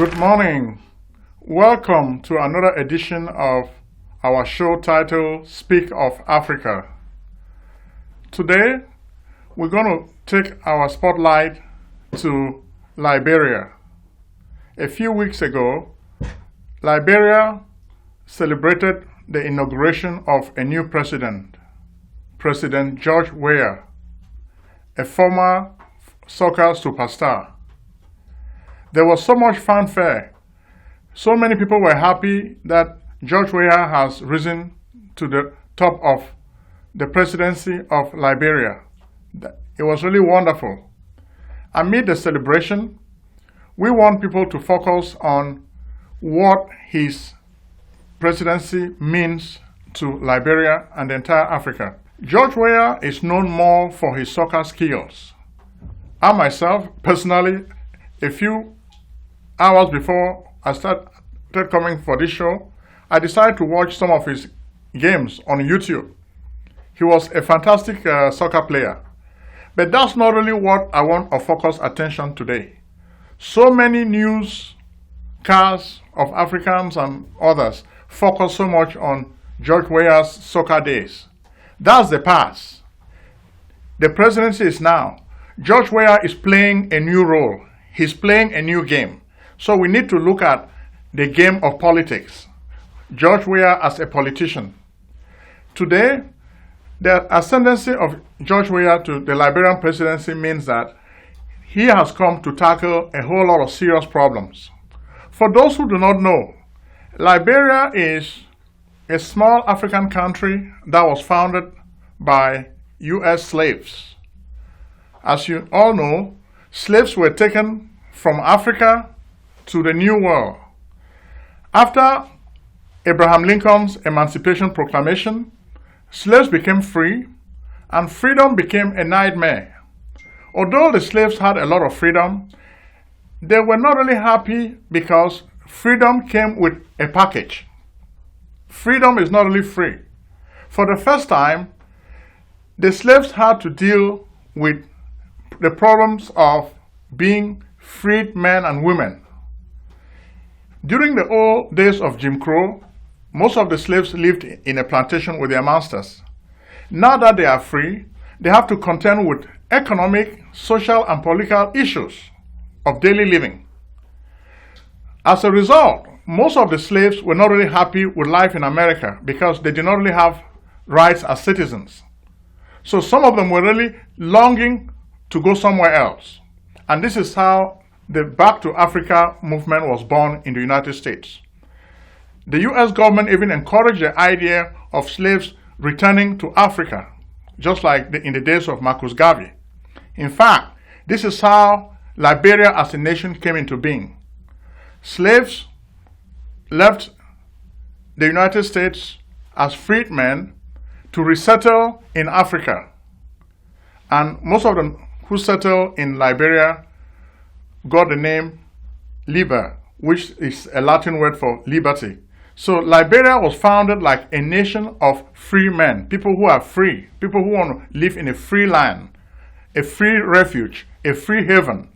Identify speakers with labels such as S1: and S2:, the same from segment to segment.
S1: Good morning. Welcome to another edition of our show titled Speak of Africa. Today, we're going to take our spotlight to Liberia. A few weeks ago, Liberia celebrated the inauguration of a new president, President George Weah, a former soccer superstar. There was so much fanfare. So many people were happy that George Weah has risen to the top of the presidency of Liberia. It was really wonderful. Amid the celebration, we want people to focus on what his presidency means to Liberia and the entire Africa. George Weah is known more for his soccer skills. I myself, personally, a few hours before I started coming for this show, I decided to watch some of his games on YouTube. He was a fantastic soccer player. But that's not really what I want to focus attention today. So many newscasts of Africans and others focus so much on George Weah's soccer days. That's the past. The presidency is now. George Weah is playing a new role. He's playing a new game. So we need to look at the game of politics. George Weah as a politician. Today, the ascendancy of George Weah to the Liberian presidency means that he has come to tackle a whole lot of serious problems. For those who do not know, Liberia is a small African country that was founded by U.S. slaves. As you all know, slaves were taken from Africa to the New World. After Abraham Lincoln's Emancipation Proclamation, slaves became free, and freedom became a nightmare. Although the slaves had a lot of freedom, they were not really happy because freedom came with a package. Freedom is not really free. For the first time, the slaves had to deal with the problems of being freed men and women. During the old days of Jim Crow, most of the slaves lived in a plantation with their masters. Now that they are free, they have to contend with economic, social, and political issues of daily living. As a result, most of the slaves were not really happy with life in America because they did not really have rights as citizens. So some of them were really longing to go somewhere else. And this is how the Back to Africa movement was born in the United States. The U.S. government even encouraged the idea of slaves returning to Africa, just like in the days of Marcus Garvey. In fact, this is how Liberia as a nation came into being. Slaves left the United States as freedmen to resettle in Africa. And most of them who settled in Liberia got the name Liber, which is a Latin word for liberty. So Liberia was founded like a nation of free men, people who are free, people who want to live in a free land, a free refuge, a free haven.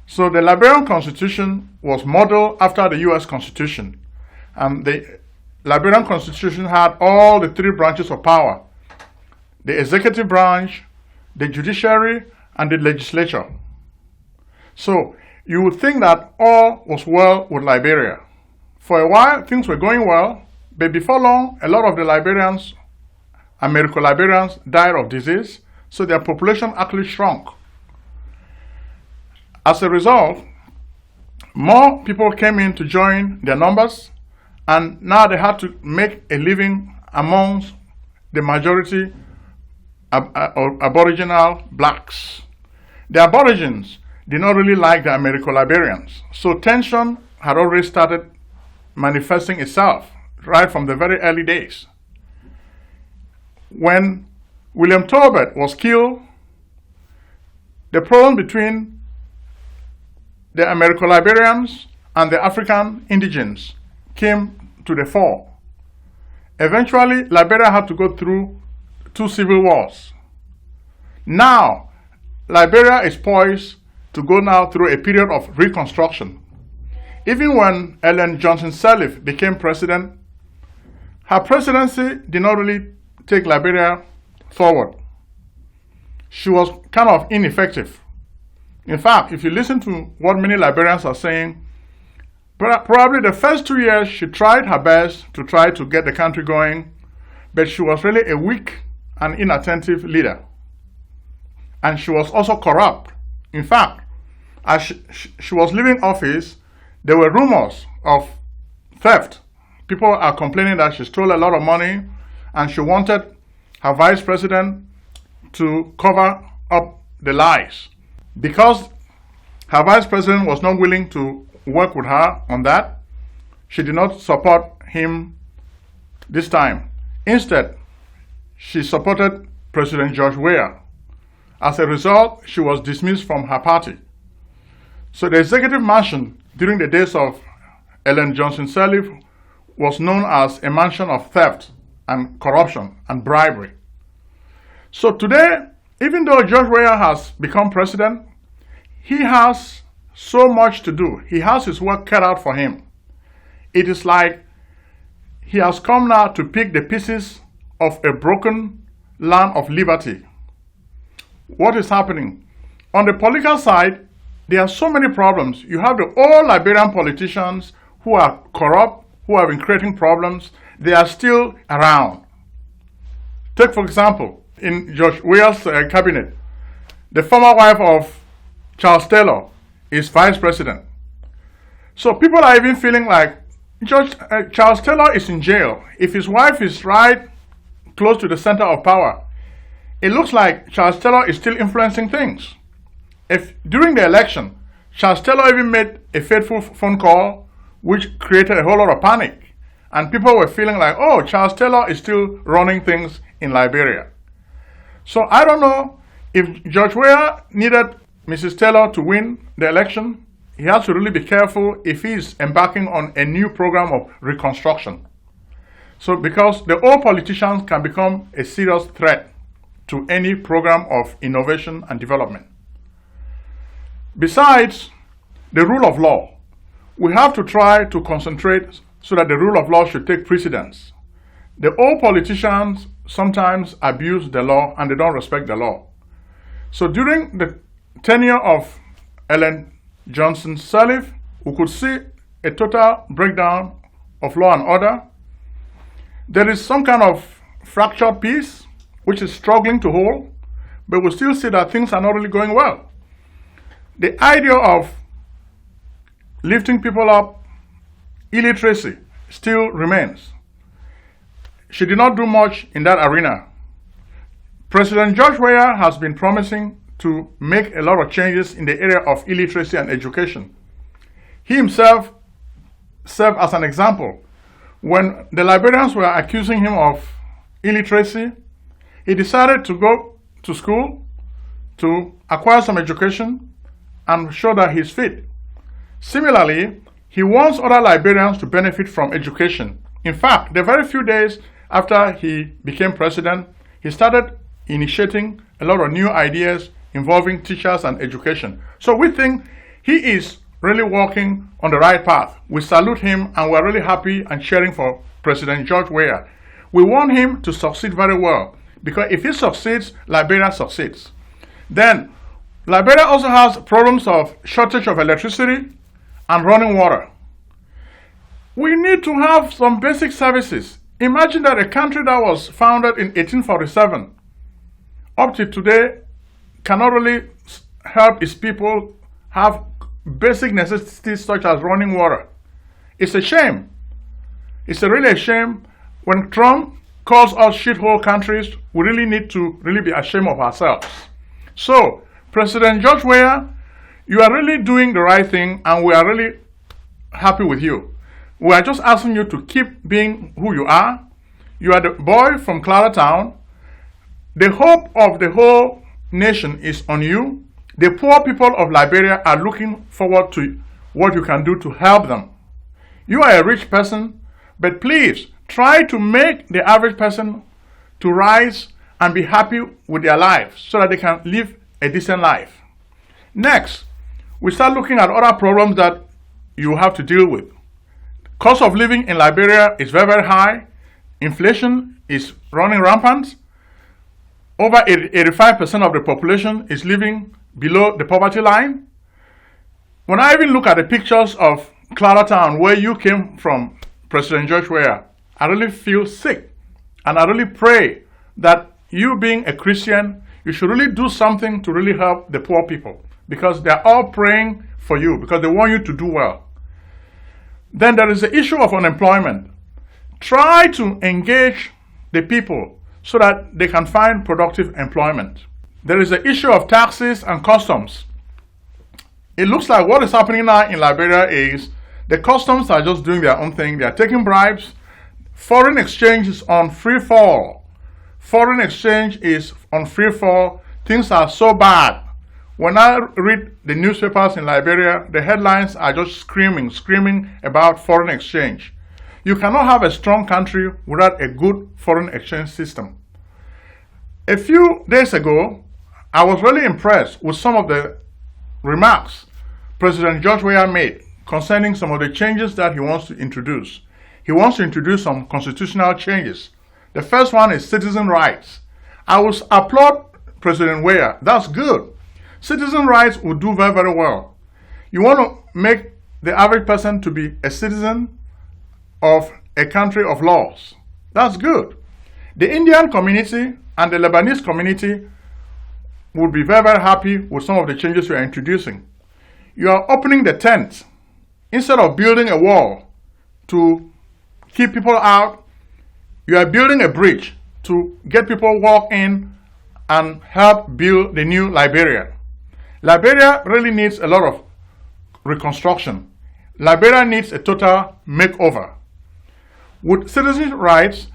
S1: So the Liberian Constitution was modeled after the U.S. Constitution. And the Liberian Constitution had all the three branches of power: the executive branch, the judiciary, and the legislature. So you would think that all was well with Liberia. For a while, things were going well, but before long, a lot of the Liberians, Americo-Liberians, died of disease, so their population actually shrunk. As a result, more people came in to join their numbers, and now they had to make a living amongst the majority Aboriginal blacks. The Aborigines did not really like the Americo-Liberians, so tension had already started manifesting itself right from the very early days. When William Tolbert was killed, the problem between the Americo-Liberians and the African indigenes came to the fore. Eventually, Liberia had to go through 2 civil wars. Now, Liberia is poised to go now through a period of reconstruction. Even when Ellen Johnson Sirleaf became president, her presidency did not really take Liberia forward. She was kind of ineffective. In fact, if you listen to what many Liberians are saying, probably the first 2 years she tried her best to try to get the country going, but she was really a weak and inattentive leader. And she was also corrupt. In fact, as she was leaving office, there were rumors of theft. People are complaining that she stole a lot of money, and she wanted her vice president to cover up the lies. Because her vice president was not willing to work with her on that, she did not support him this time. Instead, she supported President George Weah. As a result, she was dismissed from her party. So the executive mansion during the days of Ellen Johnson Sirleaf was known as a mansion of theft and corruption and bribery. So today, even though George Weah has become president, he has so much to do. He has his work cut out for him. It is like he has come now to pick the pieces of a broken land of liberty. What is happening? On the political side, there are so many problems. You have the old Liberian politicians who are corrupt, who have been creating problems. They are still around. Take, for example, in George Weah's cabinet, the former wife of Charles Taylor is vice president. So people are even feeling like Charles Taylor is in jail. If his wife is right close to the center of power, it looks like Charles Taylor is still influencing things. If during the election, Charles Taylor even made a fateful phone call which created a whole lot of panic, and people were feeling like, oh, Charles Taylor is still running things in Liberia. So I don't know if George Weah needed Mrs. Taylor to win the election. He has to really be careful if he's embarking on a new program of reconstruction. So because the old politicians can become a serious threat to any program of innovation and development. Besides the rule of law, we have to try to concentrate so that the rule of law should take precedence. The old politicians sometimes abuse the law and they don't respect the law. So during the tenure of Ellen Johnson Sirleaf, we could see a total breakdown of law and order. There is some kind of fractured piece which is struggling to hold, but we still see that things are not really going well. The idea of lifting people up, illiteracy, still remains. She did not do much in that arena. President George Weah has been promising to make a lot of changes in the area of illiteracy and education. He himself served as an example. When the Liberians were accusing him of illiteracy, he decided to go to school to acquire some education and show that he's fit. Similarly, he wants other Liberians to benefit from education. In fact, the very few days after he became president, he started initiating a lot of new ideas involving teachers and education. So we think he is really walking on the right path. We salute him and we're really happy and cheering for President George Weah. We want him to succeed very well, because if he succeeds, Liberia succeeds. Then, Liberia also has problems of shortage of electricity and running water. We need to have some basic services. Imagine that a country that was founded in 1847 up to today cannot really help its people have basic necessities such as running water. It's a shame. It's really a shame. When Trump calls us shithole countries, we really need to really be ashamed of ourselves. So, President George Weah, you are really doing the right thing and we are really happy with you. We are just asking you to keep being who you are. You are the boy from Claratown. The hope of the whole nation is on you. The poor people of Liberia are looking forward to what you can do to help them. You are a rich person, but please try to make the average person to rise and be happy with their lives so that they can live a decent life. Next, we start looking at other problems that you have to deal with. Cost of living in Liberia is very, very high. Inflation is running rampant. Over 85% of the population is living below the poverty line. When I even look at the pictures of Claratown, where you came from, President George Weah, I really feel sick. And I really pray that you being a Christian, you should really do something to really help the poor people, because they're all praying for you, because they want you to do well. Then there is the issue of unemployment. Try to engage the people so that they can find productive employment. There is the issue of taxes and customs. It looks like what is happening now in Liberia is the customs are just doing their own thing. They are taking bribes. Foreign exchange is on free fall. Foreign exchange is on free fall. Things are so bad. When I read the newspapers in Liberia, the headlines are just screaming about foreign exchange. You cannot have a strong country without a good foreign exchange system. A few days ago, I was really impressed with some of the remarks President George Weah made concerning some of the changes that he wants to introduce. He wants to introduce some constitutional changes. The first one is citizen rights. I will applaud President Weah. That's good. Citizen rights will do very, very well. You want to make the average person to be a citizen of a country of laws. That's good. The Indian community and the Lebanese community would be very, very happy with some of the changes you are introducing. You are opening the tent. Instead of building a wall to keep people out, you are building a bridge to get people walk in and help build the new Liberia. Liberia really needs a lot of reconstruction. Liberia needs a total makeover. With citizenship rights,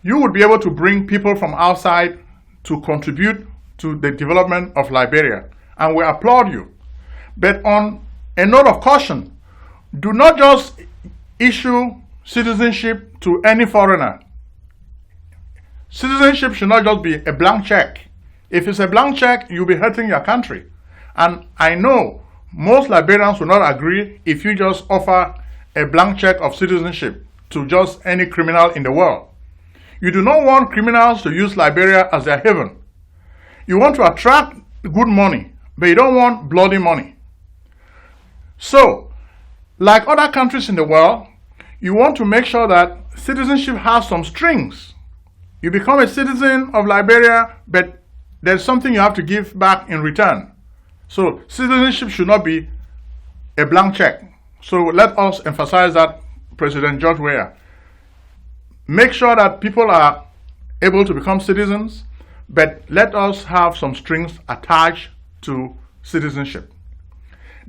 S1: you would be able to bring people from outside to contribute to the development of Liberia, and we applaud you. But on a note of caution, do not just issue citizenship to any foreigner. Citizenship should not just be a blank check. If it's a blank check, you'll be hurting your country. And I know most Liberians will not agree if you just offer a blank check of citizenship to just any criminal in the world. You do not want criminals to use Liberia as their haven. You want to attract good money, but you don't want bloody money. So, like other countries in the world, you want to make sure that citizenship has some strings. You become a citizen of Liberia, but there's something you have to give back in return. So citizenship should not be a blank check. So let us emphasize that, President George Weah. Make sure that people are able to become citizens, but let us have some strings attached to citizenship.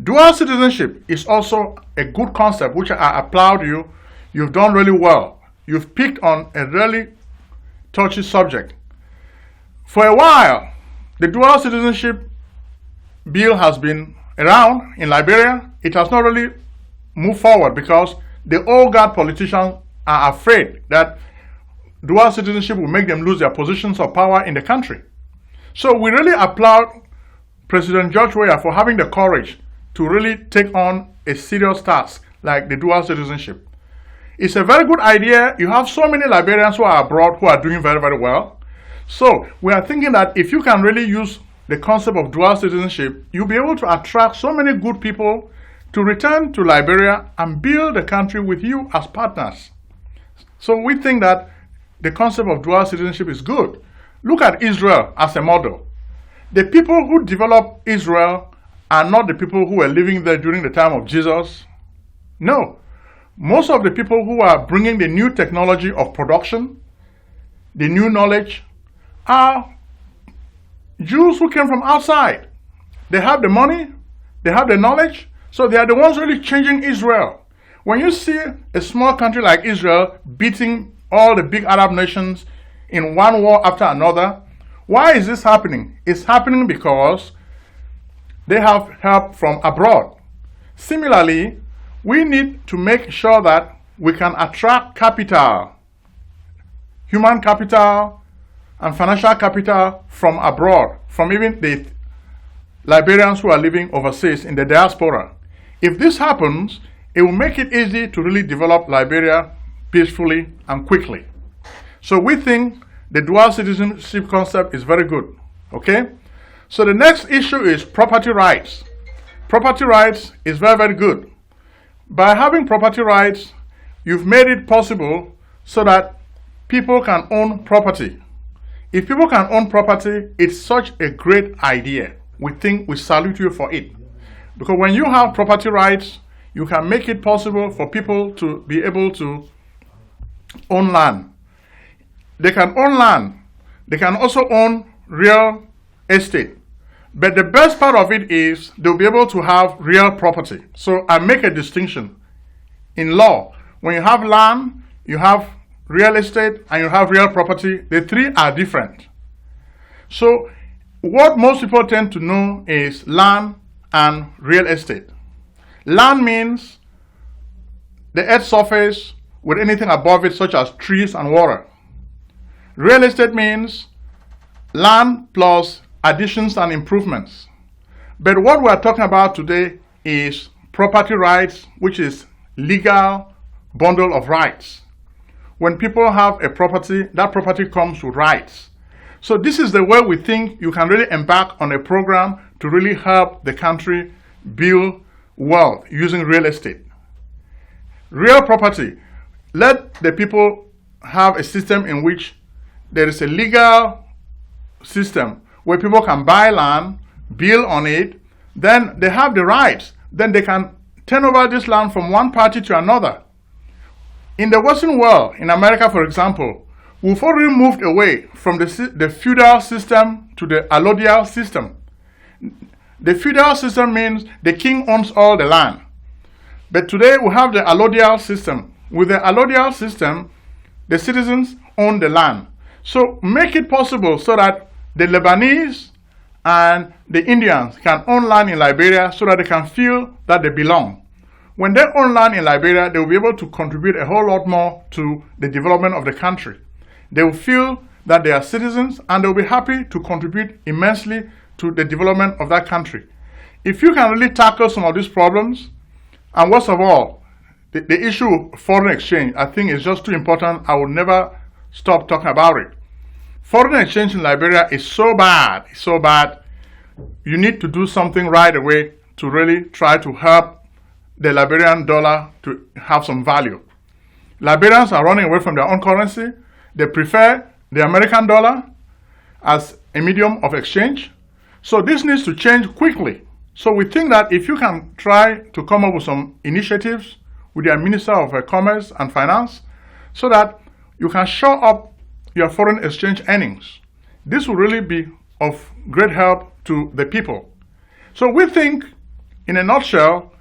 S1: Dual citizenship is also a good concept, which I applaud you. You've done really well. You've picked on a really touchy subject. For a while, the dual citizenship bill has been around in Liberia. It has not really moved forward because the old guard politicians are afraid that dual citizenship will make them lose their positions of power in the country. So we really applaud President George Weah for having the courage to really take on a serious task like the dual citizenship. It's a very good idea. You have so many Liberians who are abroad who are doing very, very well. So we are thinking that if you can really use the concept of dual citizenship, you'll be able to attract so many good people to return to Liberia and build the country with you as partners. So we think that the concept of dual citizenship is good. Look at Israel as a model. The people who developed Israel are not the people who were living there during the time of Jesus. No. Most of the people who are bringing the new technology of production, the new knowledge, are Jews who came from outside. They have the money, they have the knowledge, so they are the ones really changing Israel. When you see a small country like Israel beating all the big Arab nations in one war after another, why is this happening? It's happening because they have help from abroad. Similarly, we need to make sure that we can attract capital, human capital and financial capital from abroad, from even the Liberians who are living overseas in the diaspora. If this happens, it will make it easy to really develop Liberia peacefully and quickly. So we think the dual citizenship concept is very good. Okay? So the next issue is property rights. Property rights is very, very good. By having property rights, you've made it possible so that people can own property. If people can own property, it's such a great idea. We think we salute you for it. Because when you have property rights, you can make it possible for people to be able to own land. They can own land. They can also own real estate. But the best part of it is they'll be able to have real property. So I make a distinction. In law, when you have land, you have real estate, and you have real property. The three are different. So what most people tend to know is land and real estate. Land means the earth's surface with anything above it, such as trees and water. Real estate means land plus additions and improvements. But what we are talking about today is property rights, which is legal bundle of rights. When people have a property, that property comes with rights. So this is the way we think you can really embark on a program to really help the country build wealth using real estate. Real property. Let the people have a system in which there is a legal system where people can buy land, build on it, then they have the rights. Then they can turn over this land from one party to another. In the Western world, in America, for example, we've already moved away from the feudal system to the allodial system. The feudal system means the king owns all the land. But today we have the allodial system. With the allodial system, the citizens own the land. So make it possible so that the Lebanese and the Indians can own land in Liberia so that they can feel that they belong. When they own land in Liberia, they will be able to contribute a whole lot more to the development of the country. They will feel that they are citizens and they will be happy to contribute immensely to the development of that country. If you can really tackle some of these problems, and worst of all, the issue of foreign exchange, I think is just too important. I will never stop talking about it. Foreign exchange in Liberia is so bad, you need to do something right away to really try to help the Liberian dollar to have some value. Liberians are running away from their own currency. They prefer the American dollar as a medium of exchange. So this needs to change quickly. So we think that if you can try to come up with some initiatives with your Minister of Commerce and Finance so that you can shore up your foreign exchange earnings, this will really be of great help to the people. So we think, in a nutshell,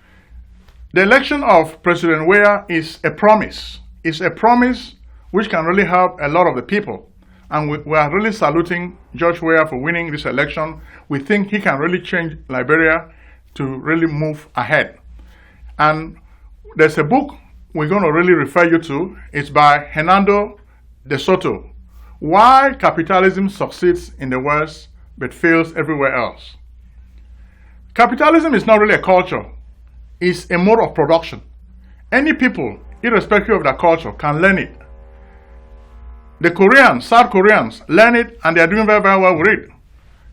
S1: the election of President Weah is a promise. It's a promise which can really help a lot of the people. And we are really saluting George Weah for winning this election. We think he can really change Liberia to really move ahead. And there's a book we're going to really refer you to. It's by Hernando de Soto, Why Capitalism Succeeds in the West but Fails Everywhere Else. Capitalism is not really a culture. It's a mode of production. Any people, irrespective of their culture, can learn it. The Koreans, South Koreans, learn it and they are doing very, very well with it.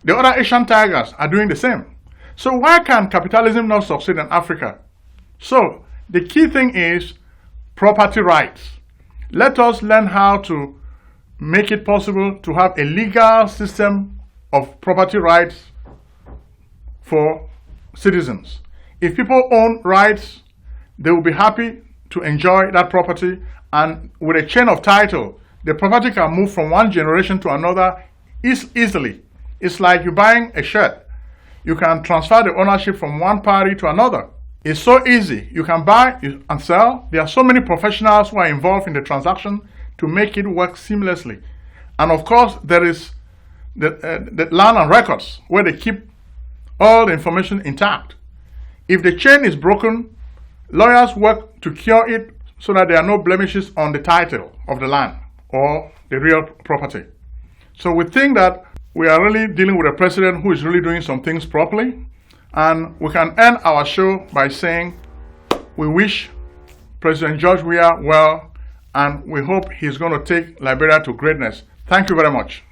S1: The other Asian tigers are doing the same. So why can capitalism not succeed in Africa? So the key thing is property rights. Let us learn how to make it possible to have a legal system of property rights for citizens. If people own rights, they will be happy to enjoy that property, and with a chain of title, the property can move from one generation to another easily. It's like you're buying a shirt. You can transfer the ownership from one party to another. It's so easy. You can buy and sell. There are so many professionals who are involved in the transaction to make it work seamlessly. And of course, there is the land and records where they keep all the information intact. If the chain is broken, lawyers work to cure it so that there are no blemishes on the title of the land or the real property. So we think that we are really dealing with a president who is really doing some things properly, and we can end our show by saying we wish President George Weah well, and we hope he's going to take Liberia to greatness. Thank you very much.